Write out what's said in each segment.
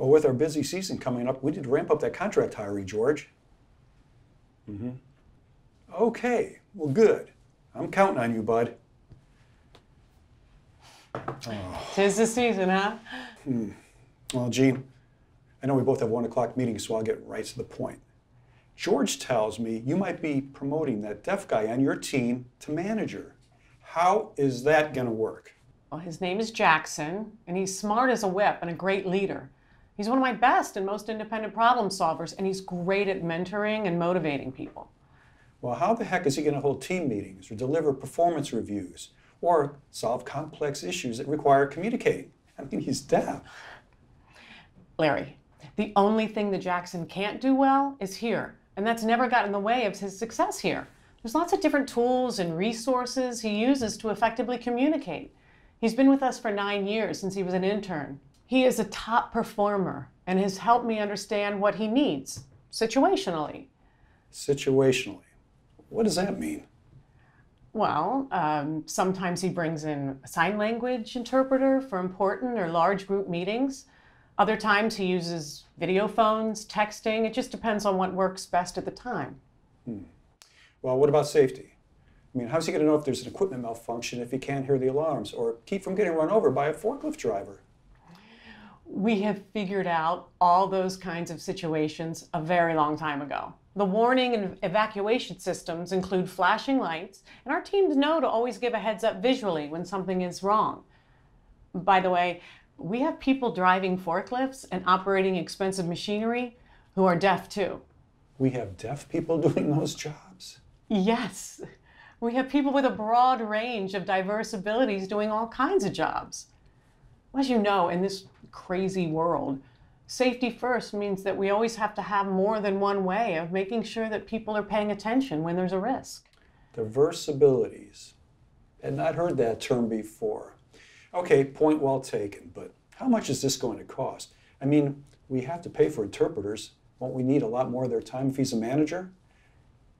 Well, with our busy season coming up, we need to ramp up that contract hiring, George. Okay, well, good. I'm counting on you, bud. Tis the season, huh? Well, Gene, I know we both have 1 o'clock meetings, so I'll get right to the point. George tells me you might be promoting that deaf guy on your team to manager. How is that gonna work? Well, his name is Jackson, and he's smart as a whip and a great leader. He's one of my best and most independent problem solvers, and he's great at mentoring and motivating people. Well, how the heck is he gonna hold team meetings or deliver performance reviews or solve complex issues that require communicating? I mean, he's deaf. Larry, the only thing that Jackson can't do well is hear, and that's never gotten in the way of his success here. There's lots of different tools and resources he uses to effectively communicate. He's been with us for 9 years since he was an intern. He is a top performer and has helped me understand what he needs, situationally. Situationally. What does that mean? Well, sometimes he brings in a sign language interpreter for important or large group meetings. Other times he uses video phones, texting. It just depends on what works best at the time. Well, what about safety? I mean, how's he gonna know if there's an equipment malfunction if he can't hear the alarms or keep from getting run over by a forklift driver? We have figured out all those kinds of situations a very long time ago. The warning and evacuation systems include flashing lights, and our teams know to always give a heads up visually when something is wrong. By the way, we have people driving forklifts and operating expensive machinery who are deaf too. We have deaf people doing those jobs? Yes, we have people with a broad range of diverse abilities doing all kinds of jobs. As you know, in this crazy world, safety first means that we always have to have more than one way of making sure that people are paying attention when there's a risk. Diverse abilities. Had not heard that term before. Okay, point well taken, but how much is this going to cost? I mean, we have to pay for interpreters. Won't we need a lot more of their time if he's a manager?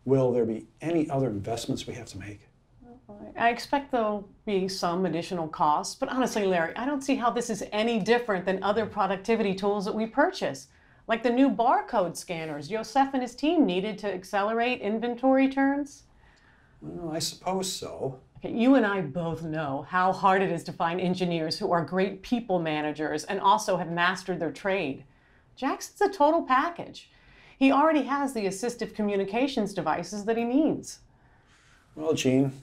Will there be any other investments we have to make? I expect there'll be some additional costs, but honestly, Larry, I don't see how this is any different than other productivity tools that we purchase, like the new barcode scanners Joseph and his team needed to accelerate inventory turns. Well, I suppose so. Okay, you and I both know how hard it is to find engineers who are great people managers and also have mastered their trade. Jackson's a total package. He already has the assistive communications devices that he needs. Well, Gene,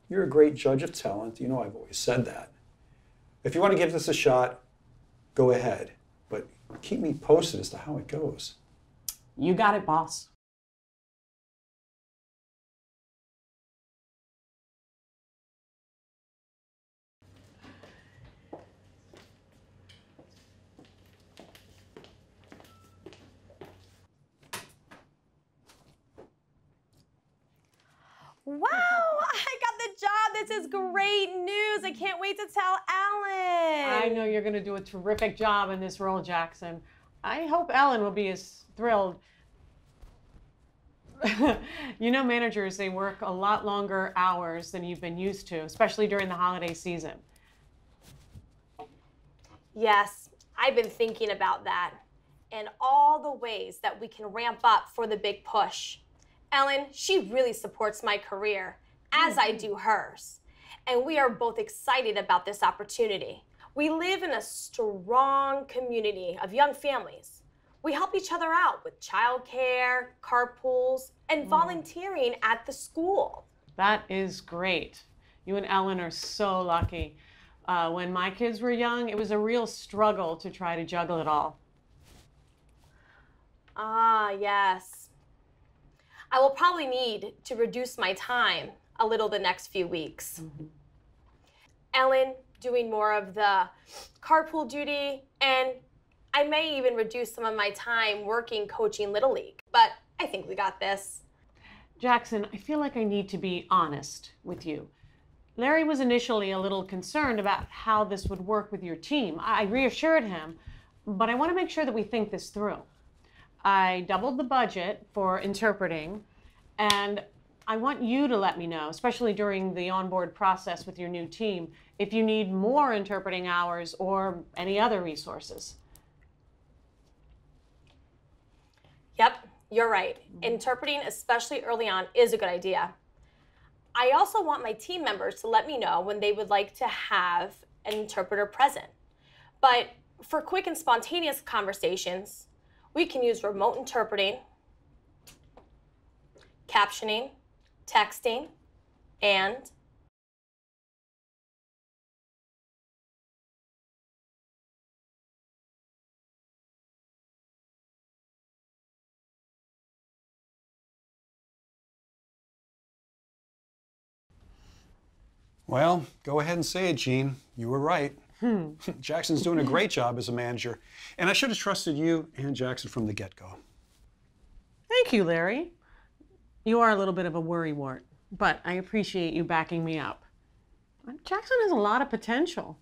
you're a great judge of talent. You know I've always said that. If you want to give this a shot, go ahead. But keep me posted as to how it goes. You got it, boss. Wow, I got the job. This is great news. I can't wait to tell Alan. I know you're going to do a terrific job in this role, Jackson. I hope Ellen will be as thrilled. You know, managers, they work a lot longer hours than you've been used to, especially during the holiday season. Yes, I've been thinking about that and all the ways that we can ramp up for the big push. Ellen, she really supports my career, as I do hers. And we are both excited about this opportunity. We live in a strong community of young families. We help each other out with childcare, carpools, and volunteering at the school. That is great. You and Ellen are so lucky. When my kids were young, it was a real struggle to try to juggle it all. Ah, yes. I will probably need to reduce my time a little the next few weeks. Ellen doing more of the carpool duty, and I may even reduce some of my time working coaching Little League, but I think we got this. Jackson, I feel like I need to be honest with you. Larry was initially a little concerned about how this would work with your team. I reassured him, but I want to make sure that we think this through. I doubled the budget for interpreting, and I want you to let me know, especially during the onboard process with your new team, if you need more interpreting hours or any other resources. Yep, you're right. Interpreting, especially early on, is a good idea. I also want my team members to let me know when they would like to have an interpreter present. But for quick and spontaneous conversations, we can use remote interpreting, captioning, texting, and Well, go ahead and say it, Gene. You were right. Jackson's doing a great job as a manager. And I should have trusted you and Jackson from the get-go. Thank you, Larry. You are a little bit of a worrywart, but I appreciate you backing me up. Jackson has a lot of potential,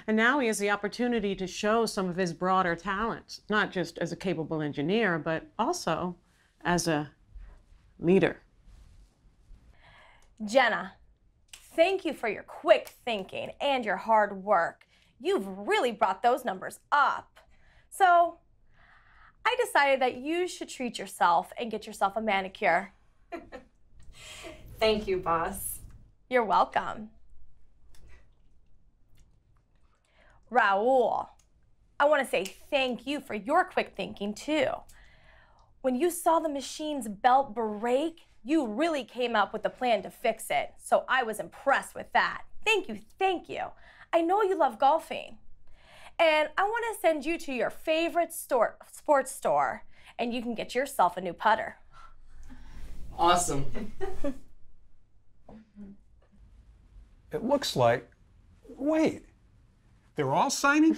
and now he has the opportunity to show some of his broader talents, not just as a capable engineer, but also as a leader. Jenna, thank you for your quick thinking and your hard work. You've really brought those numbers up. So I decided that you should treat yourself and get yourself a manicure. Thank you, boss. You're welcome. Raul, I want to say thank you for your quick thinking too. When you saw the machine's belt break, you really came up with a plan to fix it. So I was impressed with that. Thank you, thank you. I know you love golfing. And I want to send you to your favorite sports store, and you can get yourself a new putter. Awesome. It looks like, wait, they're all signing?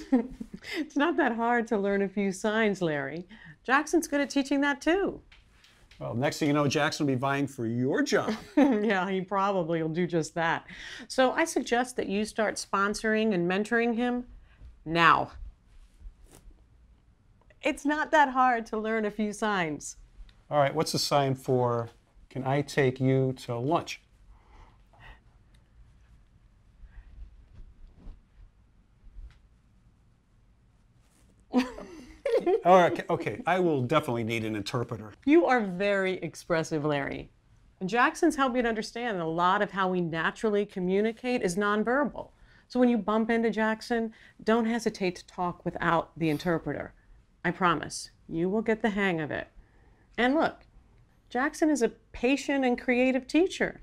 It's not that hard to learn a few signs, Larry. Jackson's good at teaching that too. Well, next thing you know, Jackson will be vying for your job. Yeah, he probably will do just that. So I suggest that you start sponsoring and mentoring him now. It's not that hard to learn a few signs. All right, what's the sign for, can I take you to lunch? All right, okay, I will definitely need an interpreter. You are very expressive, Larry. Jackson's helped me to understand that a lot of how we naturally communicate is nonverbal. So when you bump into Jackson, don't hesitate to talk without the interpreter. I promise, you will get the hang of it. And look, Jackson is a patient and creative teacher.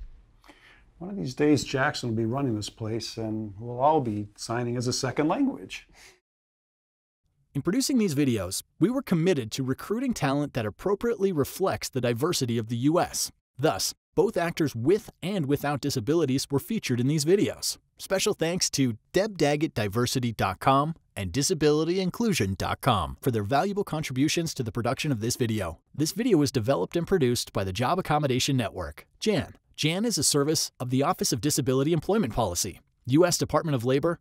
One of these days, Jackson will be running this place and we'll all be signing as a second language. In producing these videos, we were committed to recruiting talent that appropriately reflects the diversity of the U.S. Thus, both actors with and without disabilities were featured in these videos. Special thanks to DebDaggettDiversity.com and DisabilityInclusion.com for their valuable contributions to the production of this video. This video was developed and produced by the Job Accommodation Network, JAN. JAN is a service of the Office of Disability Employment Policy, U.S. Department of Labor.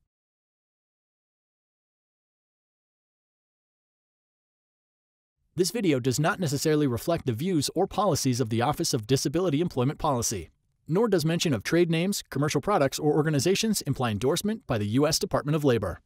This video does not necessarily reflect the views or policies of the Office of Disability Employment Policy, nor does mention of trade names, commercial products, or organizations imply endorsement by the U.S. Department of Labor.